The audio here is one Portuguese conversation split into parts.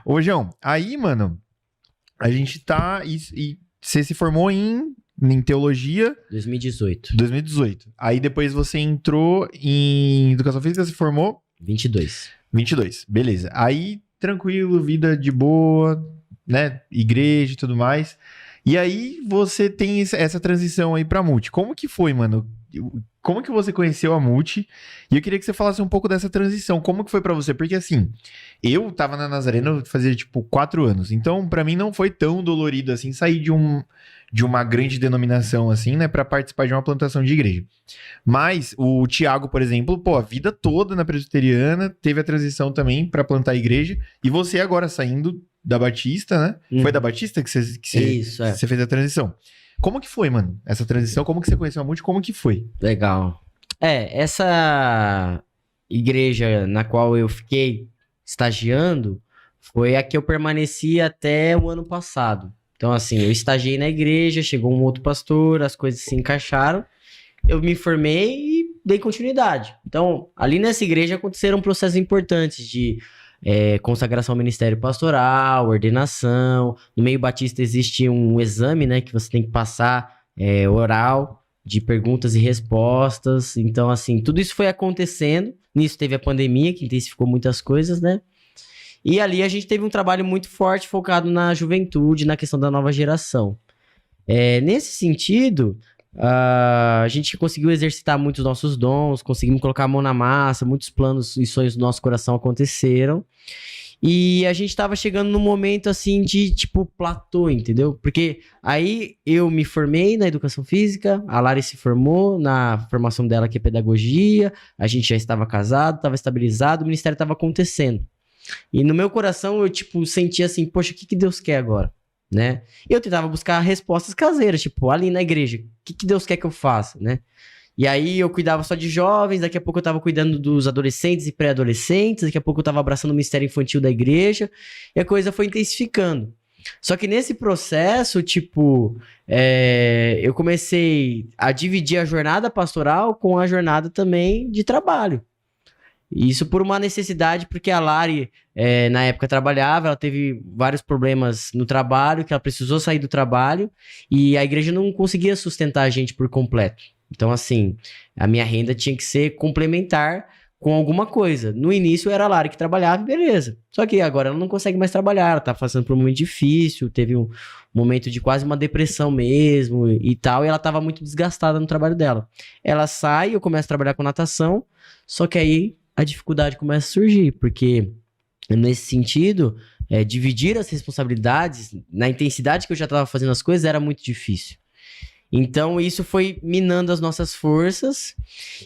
Ô, João, aí, mano, a gente tá... E você se formou em teologia... 2018. 2018. Aí depois você entrou em educação física, se formou... 22. 22, beleza. Aí, tranquilo, vida de boa, né? Igreja e tudo mais. E aí você tem essa transição aí pra Multi. Como que foi, mano? Como que você conheceu a Multi? E eu queria que você falasse um pouco dessa transição. Como que foi pra você? Porque assim, eu tava na Nazareno fazia tipo 4 anos. Então, pra mim não foi tão dolorido assim sair de uma grande denominação assim, né, pra participar de uma plantação de igreja. Mas o Thiago, por exemplo, pô, a vida toda na presbiteriana, teve a transição também pra plantar a igreja. E você agora saindo da Batista, né? Foi da Batista que Isso, você fez a transição. Como que foi, mano? Essa transição, como que você conheceu a Multi? Como que foi? Legal. Essa igreja na qual eu fiquei estagiando foi a que eu permaneci até o ano passado. Então, assim, eu estagiei na igreja, chegou um outro pastor, as coisas se encaixaram, eu me formei e dei continuidade. Então, ali nessa igreja aconteceram processos importantes de consagração ao ministério pastoral, ordenação. No meio batista existe um exame, né, que você tem que passar oral, de perguntas e respostas. Então, assim, tudo isso foi acontecendo. Nisso teve a pandemia, que intensificou muitas coisas, né? E ali a gente teve um trabalho muito forte, focado na juventude, na questão da nova geração. Nesse sentido, a gente conseguiu exercitar muitos nossos dons, conseguimos colocar a mão na massa, muitos planos e sonhos do nosso coração aconteceram. E a gente tava chegando num momento, assim, de, tipo, platô, entendeu? Porque aí eu me formei na educação física, a Lari se formou na formação dela, que é pedagogia, a gente já estava casado, estava estabilizado, o ministério estava acontecendo. E no meu coração eu, tipo, sentia assim, poxa, o que Deus quer agora, né? E eu tentava buscar respostas caseiras, tipo, ali na igreja, o que Deus quer que eu faça, né? E aí eu cuidava só de jovens, daqui a pouco eu tava cuidando dos adolescentes e pré-adolescentes, daqui a pouco eu tava abraçando o ministério infantil da igreja, e a coisa foi intensificando. Só que nesse processo, tipo, eu comecei a dividir a jornada pastoral com a jornada também de trabalho. Isso por uma necessidade, porque a Lari, na época, trabalhava, ela teve vários problemas no trabalho, que ela precisou sair do trabalho, e a igreja não conseguia sustentar a gente por completo. Então, assim, a minha renda tinha que ser complementar com alguma coisa. No início era a Lari que trabalhava, beleza. Só que agora ela não consegue mais trabalhar, ela tá passando por um momento difícil, teve um momento de quase uma depressão mesmo e tal, e ela tava muito desgastada no trabalho dela. Ela sai, eu começo a trabalhar com natação, só que aí a dificuldade começa a surgir, porque nesse sentido, dividir as responsabilidades, na intensidade que eu já estava fazendo as coisas, era muito difícil. Então isso foi minando as nossas forças,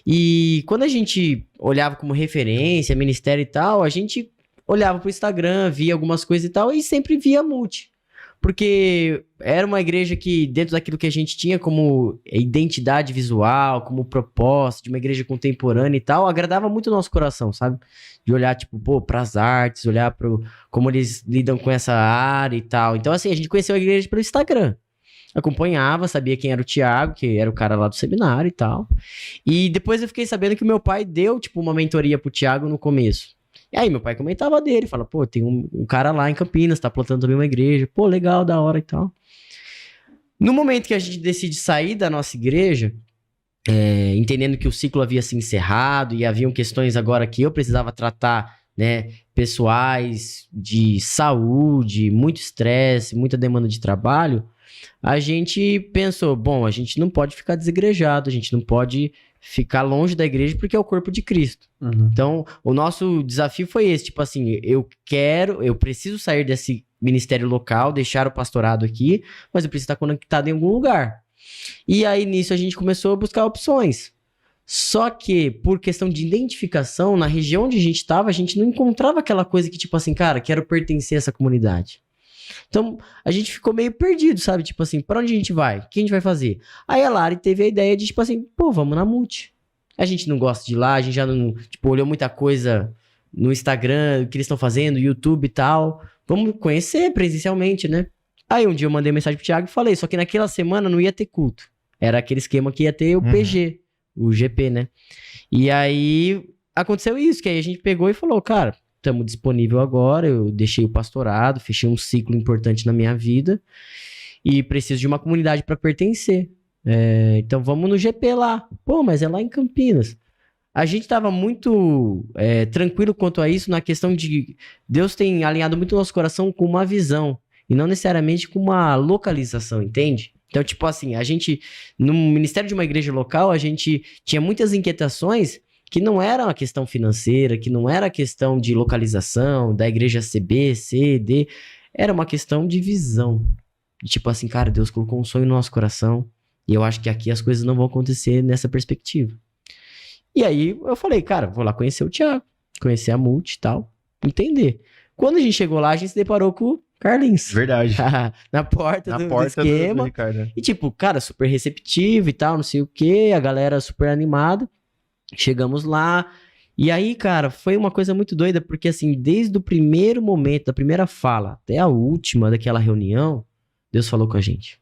e quando a gente olhava como referência, ministério e tal, a gente olhava pro Instagram, via algumas coisas e tal, e sempre via Multi. Porque era uma igreja que, dentro daquilo que a gente tinha como identidade visual, como propósito, de uma igreja contemporânea e tal, agradava muito o nosso coração, sabe? De olhar, tipo, pô, pras artes, olhar pro como eles lidam com essa área e tal. Então, assim, a gente conheceu a igreja pelo Instagram. Acompanhava, sabia quem era o Thiago, que era o cara lá do seminário e tal. E depois eu fiquei sabendo que o meu pai deu, tipo, uma mentoria pro Thiago no começo. E aí meu pai comentava dele, fala, pô, tem um cara lá em Campinas, tá plantando também uma igreja, pô, legal, da hora e tal. No momento que a gente decide sair da nossa igreja, entendendo que o ciclo havia se encerrado e haviam questões agora que eu precisava tratar, né, pessoais, de saúde, muito estresse, muita demanda de trabalho, a gente pensou, bom, a gente não pode ficar desigrejado, a gente não pode ficar longe da igreja porque é o corpo de Cristo. Uhum. Então, o nosso desafio foi esse, tipo assim, eu preciso sair desse ministério local, deixar o pastorado aqui, mas eu preciso estar conectado em algum lugar. E aí, nisso, a gente começou a buscar opções. Só que, por questão de identificação, na região onde a gente estava, a gente não encontrava aquela coisa que, tipo assim, cara, quero pertencer a essa comunidade. Então, a gente ficou meio perdido, sabe? Tipo assim, pra onde a gente vai? O que a gente vai fazer? Aí a Lari teve a ideia de, tipo assim, pô, vamos na Multi. A gente não gosta de ir lá, a gente já não, tipo, olhou muita coisa no Instagram, o que eles estão fazendo, YouTube e tal. Vamos conhecer presencialmente, né? Aí um dia eu mandei mensagem pro Thiago e falei, só que naquela semana não ia ter culto. Era aquele esquema que ia ter o PG, o GP, né? E aí aconteceu isso, que aí a gente pegou e falou, cara, estamos disponível agora, eu deixei o pastorado, fechei um ciclo importante na minha vida e preciso de uma comunidade para pertencer. Então vamos no GP lá. Pô, mas é lá em Campinas. A gente estava muito tranquilo quanto a isso na questão de Deus tem alinhado muito o nosso coração com uma visão e não necessariamente com uma localização, entende? Então, tipo assim, a gente, no ministério de uma igreja local, a gente tinha muitas inquietações que não era a questão financeira, que não era a questão de localização, da igreja CB, C, D, era uma questão de visão. E, tipo assim, cara, Deus colocou um sonho no nosso coração e eu acho que aqui as coisas não vão acontecer nessa perspectiva. E aí eu falei, cara, vou lá conhecer o Thiago, conhecer a Multi e tal, entender. Quando a gente chegou lá, a gente se deparou com o Carlinhos. Verdade. Na porta do esquema. Do Ricardo. E tipo, cara, super receptivo e tal, não sei o quê, a galera super animada. Chegamos lá. E aí, cara, foi uma coisa muito doida, porque assim, desde o primeiro momento, da primeira fala até a última daquela reunião, Deus falou com a gente.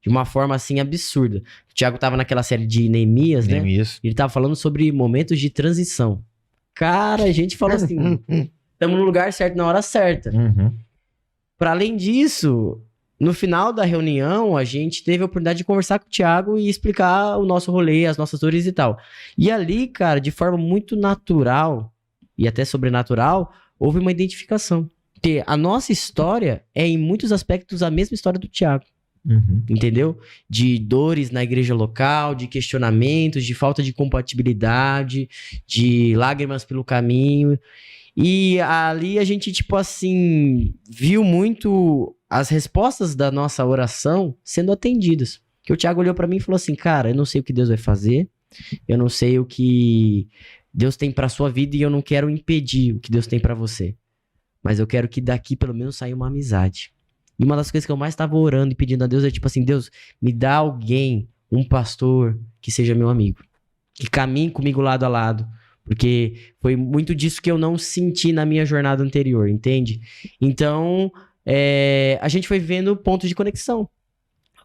De uma forma, assim, absurda. O Thiago tava naquela série de Neemias, né? Ele tava falando sobre momentos de transição. Cara, a gente falou assim, estamos no lugar certo na hora certa. Para além disso, no final da reunião, a gente teve a oportunidade de conversar com o Thiago e explicar o nosso rolê, as nossas dores e tal. E ali, cara, de forma muito natural e até sobrenatural, houve uma identificação. Porque a nossa história é, em muitos aspectos, a mesma história do Thiago. Entendeu? De dores na igreja local, de questionamentos, de falta de compatibilidade, de lágrimas pelo caminho. E ali a gente, tipo assim, viu muito as respostas da nossa oração sendo atendidas. Que o Thiago olhou pra mim e falou assim, cara, eu não sei o que Deus vai fazer, eu não sei o que Deus tem pra sua vida e eu não quero impedir o que Deus tem pra você. Mas eu quero que daqui pelo menos saia uma amizade. E uma das coisas que eu mais estava orando e pedindo a Deus é tipo assim, Deus, me dá alguém, um pastor que seja meu amigo. Que caminhe comigo lado a lado. Porque foi muito disso que eu não senti na minha jornada anterior, entende? Então, a gente foi vendo pontos de conexão.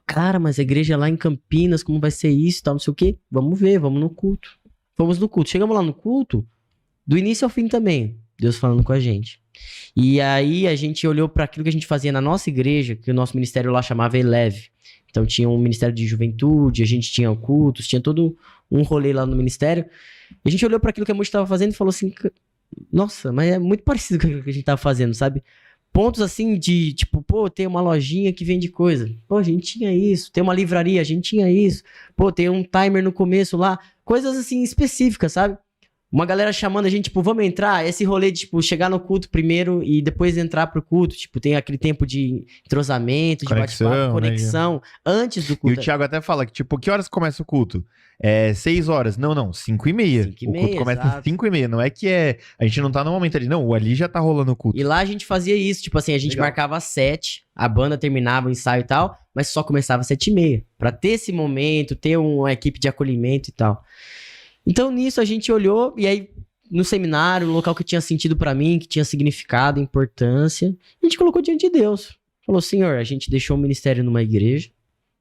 Cara, mas a igreja lá em Campinas, como vai ser isso e tal, não sei o quê? Vamos ver, vamos no culto. Fomos no culto. Chegamos lá no culto, do início ao fim também, Deus falando com a gente. E aí a gente olhou para aquilo que a gente fazia na nossa igreja, que o nosso ministério lá chamava Eleve. Então tinha um ministério de juventude, a gente tinha cultos, tinha todo um rolê lá no ministério. E a gente olhou para aquilo que a Multi estava fazendo e falou assim, nossa, mas é muito parecido com aquilo que a gente estava fazendo, sabe? Pontos assim de, tipo, pô, tem uma lojinha que vende coisa. Pô, a gente tinha isso. Tem uma livraria, a gente tinha isso. Pô, tem um timer no começo lá. Coisas assim específicas, sabe? Uma galera chamando a gente, tipo, vamos entrar? Esse rolê de, tipo, chegar no culto primeiro e depois entrar pro culto. Tipo, tem aquele tempo de entrosamento, de bate-papo, conexão, antes do culto. E o Thiago até fala que, tipo, que horas começa o culto? 6 horas. Não, 5h30. O culto começa às 5h30. Não é que a gente não tá no momento ali. Não, ali já tá rolando o culto. E lá a gente fazia isso. Tipo assim, a gente marcava às 7, a banda terminava o ensaio e tal, mas só começava às 7h30. Pra ter esse momento, ter uma equipe de acolhimento e tal. Então, nisso, a gente olhou, e aí, no seminário, o local que tinha sentido pra mim, que tinha significado, importância, a gente colocou diante de Deus. Falou, Senhor, a gente deixou o ministério numa igreja,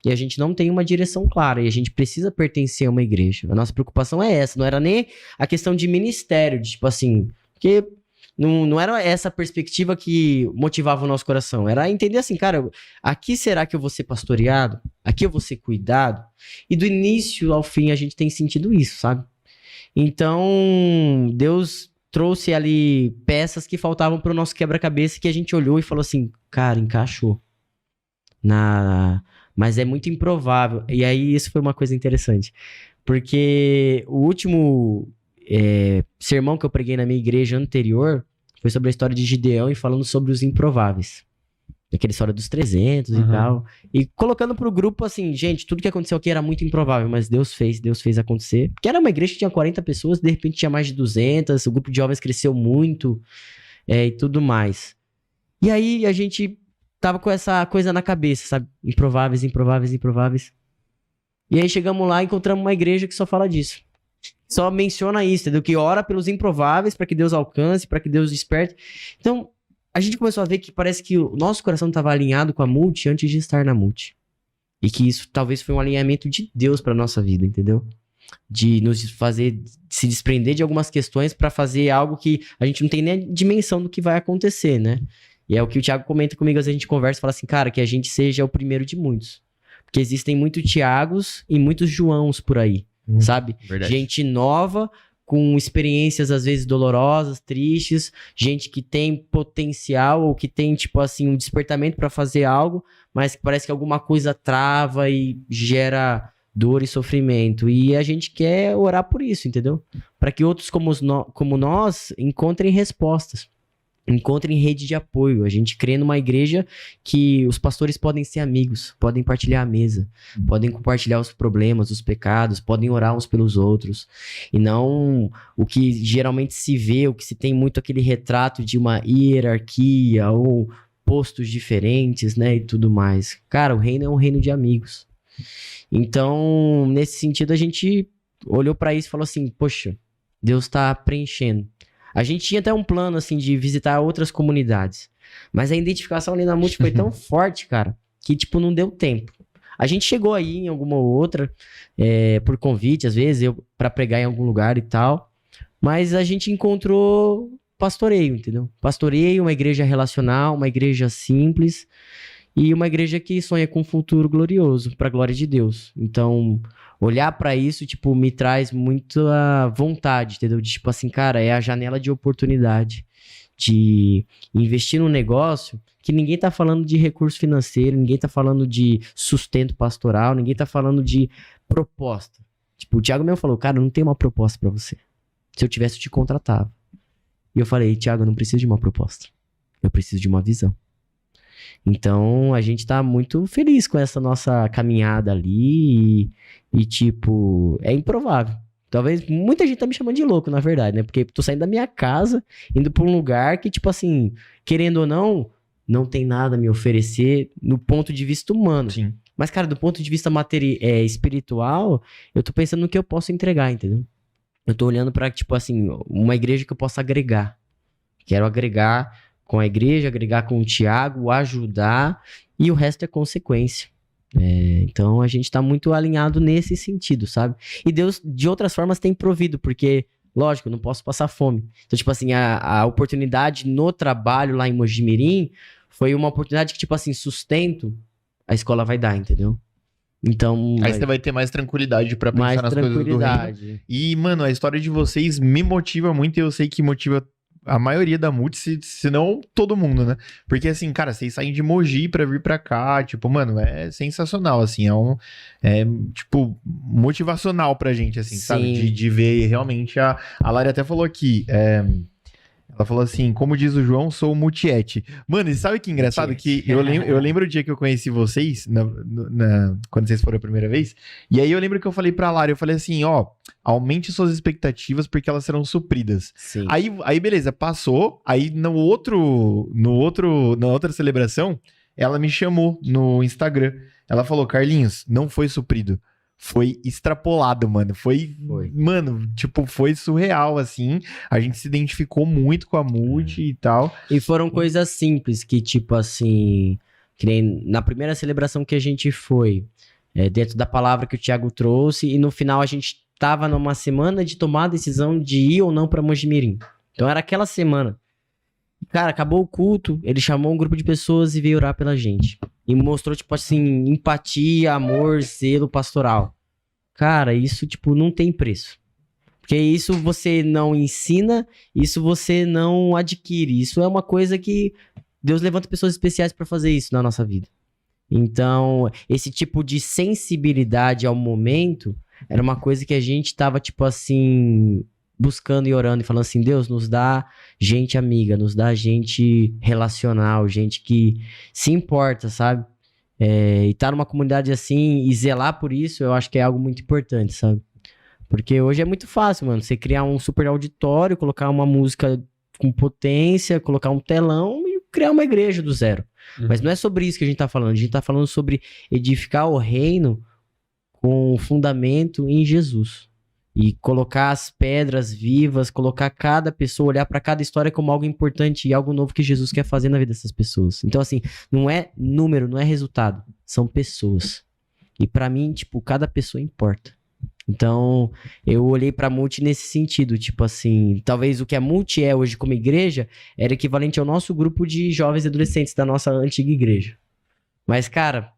e a gente não tem uma direção clara, e a gente precisa pertencer a uma igreja. A nossa preocupação é essa, não era nem a questão de ministério, de tipo assim, porque não era essa perspectiva que motivava o nosso coração, era entender assim, cara, aqui será que eu vou ser pastoreado? Aqui eu vou ser cuidado? E do início ao fim a gente tem sentido isso, sabe? Então, Deus trouxe ali peças que faltavam para o nosso quebra-cabeça que a gente olhou e falou assim, cara, encaixou. Mas é muito improvável. E aí, isso foi uma coisa interessante. Porque o último sermão que eu preguei na minha igreja anterior foi sobre a história de Gideão e falando sobre os improváveis. Aquela história dos 300 e tal. E colocando pro grupo assim, gente, tudo que aconteceu aqui era muito improvável, mas Deus fez acontecer. Porque era uma igreja que tinha 40 pessoas, de repente tinha mais de 200, o grupo de jovens cresceu muito e tudo mais. E aí a gente tava com essa coisa na cabeça, sabe? Improváveis. E aí chegamos lá e encontramos uma igreja que só fala disso. Só menciona isso, entendeu? Que ora pelos improváveis para que Deus alcance, para que Deus desperte. Então, a gente começou a ver que parece que o nosso coração estava alinhado com a Multi antes de estar na Multi. E que isso talvez foi um alinhamento de Deus para nossa vida, entendeu? de nos fazer se desprender de algumas questões para fazer algo que a gente não tem nem a dimensão do que vai acontecer, né? E é o que o Thiago comenta comigo, às vezes a gente conversa e fala assim, cara, que a gente seja o primeiro de muitos. Porque existem muitos Thiagos e muitos Joãos por aí, sabe? Verdade. Gente nova, com experiências às vezes dolorosas, tristes, gente que tem potencial ou que tem, tipo assim, um despertamento para fazer algo, mas que parece que alguma coisa trava e gera dor e sofrimento. E a gente quer orar por isso, entendeu? Para que outros como nós encontrem respostas. Encontrem rede de apoio. A gente crê numa igreja que os pastores podem ser amigos, podem partilhar a mesa, podem compartilhar os problemas, os pecados, podem orar uns pelos outros. E não o que geralmente se vê, o que se tem muito aquele retrato de uma hierarquia ou postos diferentes, né, e tudo mais. Cara, o reino é um reino de amigos. Então, nesse sentido, a gente olhou pra isso e falou assim, poxa, Deus tá preenchendo. A gente tinha até um plano, assim, de visitar outras comunidades. Mas a identificação ali na Multi foi tão forte, cara, que, tipo, não deu tempo. A gente chegou aí em alguma outra, por convite, às vezes, pra pregar em algum lugar e tal. Mas a gente encontrou pastoreio, entendeu? Pastoreio, uma igreja relacional, uma igreja simples e uma igreja que sonha com um futuro glorioso, pra glória de Deus. Então, olhar pra isso, tipo, me traz muita vontade, entendeu? De, tipo assim, cara, é a janela de oportunidade de investir num negócio que ninguém tá falando de recurso financeiro, ninguém tá falando de sustento pastoral, ninguém tá falando de proposta. Tipo, o Thiago mesmo falou, cara, não tem uma proposta pra você. Se eu tivesse, eu te contratava. E eu falei, Thiago, eu não preciso de uma proposta. Eu preciso de uma visão. Então, a gente tá muito feliz com essa nossa caminhada ali e tipo, é improvável. Talvez muita gente tá me chamando de louco, na verdade, né? Porque tô saindo da minha casa, indo pra um lugar que, tipo assim, querendo ou não, não tem nada a me oferecer no ponto de vista humano. Sim. Mas, cara, do ponto de vista espiritual, eu tô pensando no que eu posso entregar, entendeu? Eu tô olhando pra, tipo assim, uma igreja que eu possa agregar. Quero agregar com a igreja, agregar com o Thiago, ajudar, e o resto é consequência. Então a gente tá muito alinhado nesse sentido, sabe? E Deus, de outras formas, tem provido, porque, lógico, eu não posso passar fome. Então, tipo assim, a oportunidade no trabalho lá em Mojimirim foi uma oportunidade que, tipo assim, sustento, a escola vai dar, entendeu? Então, Aí você vai ter mais tranquilidade pra pensar nas coisas do reino. E, mano, a história de vocês me motiva muito e eu sei que motiva a maioria da Multi, se não todo mundo, né? Porque, assim, cara, vocês saem de Mogi pra vir pra cá, tipo, mano, é sensacional, assim, tipo, motivacional pra gente, assim, Sim. sabe? De ver realmente a Lari até falou aqui, ela falou assim, como diz o João, sou multiete. Mano, e sabe que engraçado? Que eu lembro o dia que eu conheci vocês, quando vocês foram a primeira vez, e aí eu lembro que eu falei pra Lara, eu falei assim, ó, aumente suas expectativas porque elas serão supridas. Sim. Aí beleza, passou, aí na outra celebração, ela me chamou no Instagram. Ela falou, Carlinhos, não foi suprido. Foi extrapolado, mano. Foi. Mano, tipo, foi surreal, assim. A gente se identificou muito com a Multi e tal. E foram coisas simples que, tipo assim, que nem na primeira celebração que a gente foi, dentro da palavra que o Thiago trouxe, e no final a gente tava numa semana de tomar a decisão de ir ou não pra Mojimirim. Então era aquela semana. Cara, acabou o culto, ele chamou um grupo de pessoas e veio orar pela gente. E mostrou, tipo assim, empatia, amor, zelo pastoral. Cara, isso, tipo, não tem preço. Porque isso você não ensina, isso você não adquire. Isso é uma coisa que Deus levanta pessoas especiais pra fazer isso na nossa vida. Então, esse tipo de sensibilidade ao momento era uma coisa que a gente tava, tipo assim, buscando e orando e falando assim, Deus, nos dá gente amiga, nos dá gente relacional, gente que se importa, sabe? E tá numa comunidade assim e zelar por isso, eu acho que é algo muito importante, sabe? Porque hoje é muito fácil, mano, você criar um super auditório, colocar uma música com potência, colocar um telão e criar uma igreja do zero. Mas não é sobre isso que a gente tá falando, a gente tá falando sobre edificar o reino com fundamento em Jesus. E colocar as pedras vivas, colocar cada pessoa, olhar para cada história como algo importante e algo novo que Jesus quer fazer na vida dessas pessoas. Então, assim, não é número, não é resultado. São pessoas. E para mim, tipo, cada pessoa importa. Então, eu olhei pra Multi nesse sentido, tipo assim, talvez o que a Multi é hoje como igreja era equivalente ao nosso grupo de jovens e adolescentes da nossa antiga igreja. Mas, cara,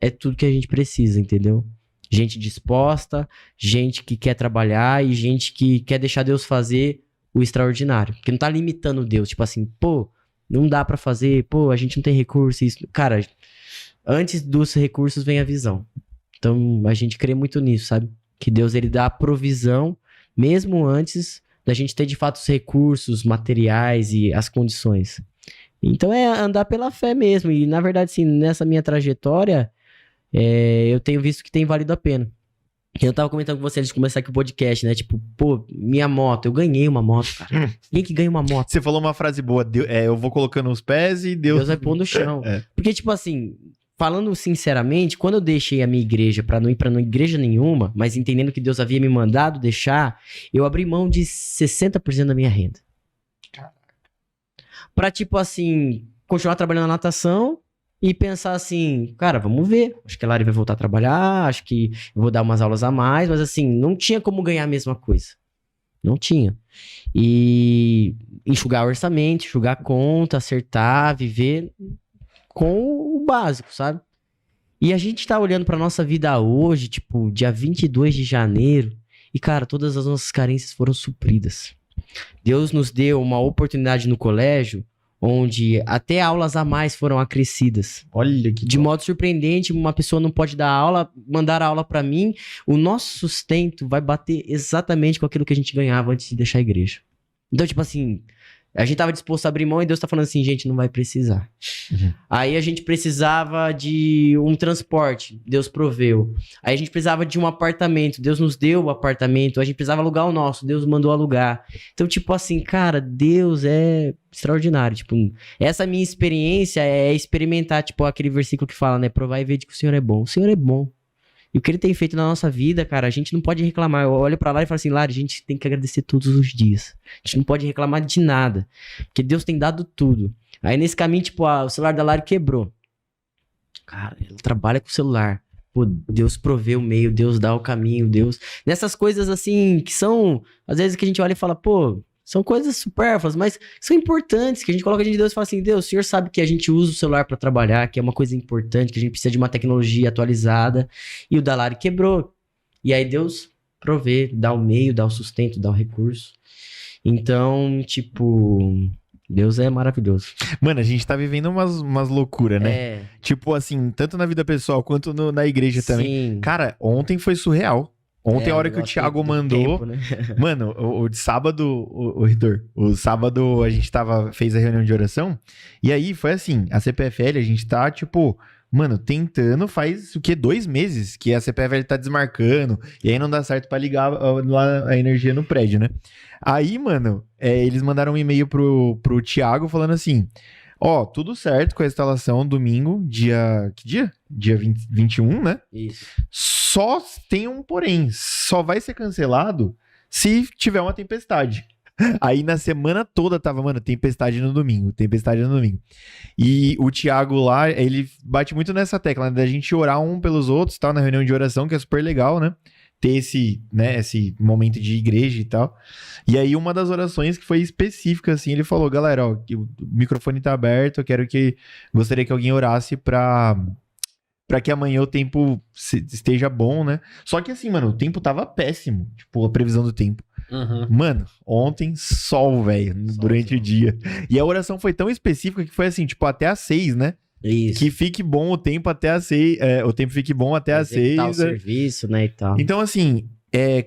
é tudo que a gente precisa, entendeu? Gente disposta, gente que quer trabalhar e gente que quer deixar Deus fazer o extraordinário. Que não tá limitando Deus, tipo assim, pô, não dá pra fazer, pô, a gente não tem recurso, isso. Cara, antes dos recursos vem a visão. Então, a gente crê muito nisso, sabe? Que Deus, ele dá a provisão, mesmo antes da gente ter, de fato, os recursos materiais e as condições. Então, é andar pela fé mesmo. E, na verdade, assim, nessa minha trajetória, eu tenho visto que tem valido a pena. Eu tava comentando com você antes de começar aqui o podcast, né? Tipo, pô, minha moto, eu ganhei uma moto, cara. Quem que ganha uma moto? Você falou uma frase boa, eu vou colocando os pés e Deus... Deus vai pôr no chão. É. Porque, tipo assim, falando sinceramente, quando eu deixei a minha igreja pra não ir pra igreja nenhuma, mas entendendo que Deus havia me mandado deixar, eu abri mão de 60% da minha renda. Pra, tipo assim, continuar trabalhando na natação e pensar assim, cara, vamos ver. Acho que a Lari vai voltar a trabalhar, acho que eu vou dar umas aulas a mais, mas assim, não tinha como ganhar a mesma coisa. Não tinha. E enxugar orçamento, enxugar conta, acertar, viver com o básico, sabe? E a gente tá olhando pra nossa vida hoje, tipo, dia 22 de janeiro, e, cara, todas as nossas carências foram supridas. Deus nos deu uma oportunidade no colégio, onde até aulas a mais foram acrescidas. Olha que... De modo surpreendente, uma pessoa não pode dar aula, mandar a aula pra mim, o nosso sustento vai bater exatamente com aquilo que a gente ganhava antes de deixar a igreja. Então, tipo assim, a gente tava disposto a abrir mão e Deus tá falando assim, gente, não vai precisar. Uhum. Aí a gente precisava de um transporte, Deus proveu. Aí a gente precisava de um apartamento, Deus nos deu o apartamento. A gente precisava alugar o nosso, Deus mandou alugar. Então, tipo assim, cara, Deus é extraordinário. Tipo, essa minha experiência é experimentar, tipo, aquele versículo que fala, né? Provar e ver que o Senhor é bom. O Senhor é bom. E o que ele tem feito na nossa vida, cara, a gente não pode reclamar. Eu olho pra lá e falo assim, Lari, a gente tem que agradecer todos os dias. A gente não pode reclamar de nada. Porque Deus tem dado tudo. Aí nesse caminho, tipo, o celular da Lari quebrou. Cara, ela trabalha com o celular. Pô, Deus provê o meio, Deus dá o caminho, Deus... Nessas coisas, assim, que são... Às vezes que a gente olha e fala, pô... São coisas supérfluas, mas são importantes, que a gente coloca diante de Deus e fala assim, Deus, o Senhor sabe que a gente usa o celular para trabalhar, que é uma coisa importante, que a gente precisa de uma tecnologia atualizada, e o da Lari quebrou. E aí Deus provê, dá o meio, dá o sustento, dá o recurso. Então, tipo, Deus é maravilhoso. Mano, a gente tá vivendo umas loucuras, né? É, Tipo assim, tanto na vida pessoal quanto na igreja também. sim. Cara, ontem foi surreal. Ontem, a hora que o negócio Thiago do mandou... tempo, né? Mano, o de sábado, o Heitor, o sábado a gente fez a reunião de oração, e aí foi assim, a CPFL, a gente tá, tipo, mano, tentando faz, 2 meses que a CPFL tá desmarcando, e aí não dá certo pra ligar lá a energia no prédio, né? Aí, mano, eles mandaram um e-mail pro Thiago falando assim, ó, tudo certo com a instalação domingo, que dia? Dia 21, né? Isso. Só tem um porém, só vai ser cancelado se tiver uma tempestade. Aí na semana toda tava, mano, tempestade no domingo. E o Thiago lá, ele bate muito nessa tecla, né, da gente orar um pelos outros, tal, na reunião de oração, que é super legal, né? Ter esse momento de igreja e tal. E aí uma das orações que foi específica, assim, ele falou, galera, ó, o microfone tá aberto, gostaria que alguém orasse pra que amanhã o tempo esteja bom, né? Só que assim, mano, o tempo tava péssimo. Tipo, a previsão do tempo. Uhum. Mano, ontem, sol, velho, durante o dia. E a oração foi tão específica que foi assim, tipo, até às 6, né? Isso. Que fique bom o tempo até às 6. O tempo fique bom até às 6. O serviço, né, e tal. Então, assim,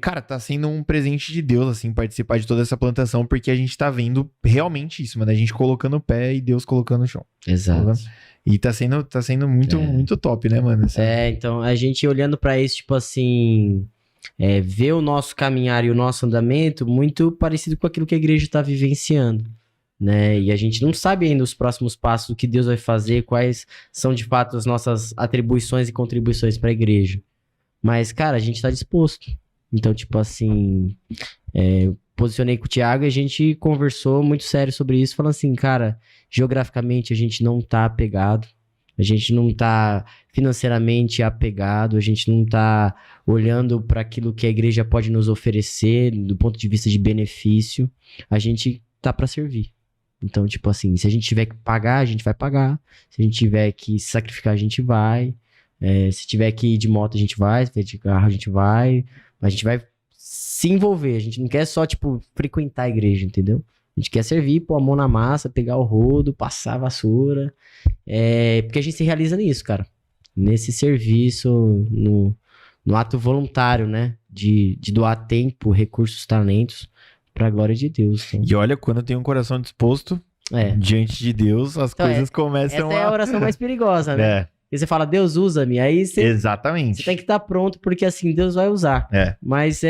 cara, tá sendo um presente de Deus, assim, participar de toda essa plantação, porque a gente tá vendo realmente isso, mano. A gente colocando o pé e Deus colocando o chão. Exato. E tá sendo muito top, né, mano? Então, a gente olhando pra isso, tipo assim, ver o nosso caminhar e o nosso andamento muito parecido com aquilo que a igreja tá vivenciando, né? E a gente não sabe ainda os próximos passos, o que Deus vai fazer, quais são de fato as nossas atribuições e contribuições pra igreja. Mas, cara, a gente tá disposto. Então, tipo assim, posicionei com o Thiago e a gente conversou muito sério sobre isso, falando assim, cara, geograficamente a gente não tá apegado, A gente não tá financeiramente apegado, a gente não tá olhando para aquilo que a igreja pode nos oferecer do ponto de vista de benefício. A gente tá para servir. Então, tipo assim, se a gente tiver que pagar, a gente vai pagar. Se a gente tiver que se sacrificar, a gente vai. Se tiver que ir de moto, a gente vai. Se tiver de carro, a gente vai. A gente vai se envolver. A gente não quer só, tipo, frequentar a igreja, entendeu? A gente quer servir, pôr a mão na massa, pegar o rodo, passar a vassoura. Porque a gente se realiza nisso, cara. Nesse serviço, no ato voluntário, né? De doar tempo, recursos, talentos pra glória de Deus. Então. E olha, quando tem um coração disposto, diante de Deus, as Então, coisas começam essa é a oração mais perigosa, né? E você fala, Deus usa-me, aí você Exatamente. tem que estar pronto, porque assim, Deus vai usar. Mas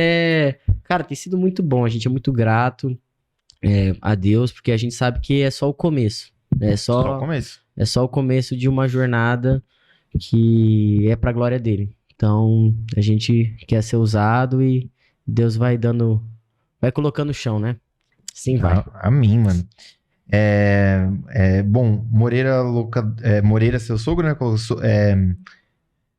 cara, tem sido muito bom, a gente é muito grato a Deus, porque a gente sabe que é só o começo. Só o começo. É só o começo de uma jornada que é pra glória dele. Então, a gente quer ser usado e Deus vai colocando o chão, né? Sim, vai. Amém, mano. Bom, Moreira, Moreira, seu sogro, né?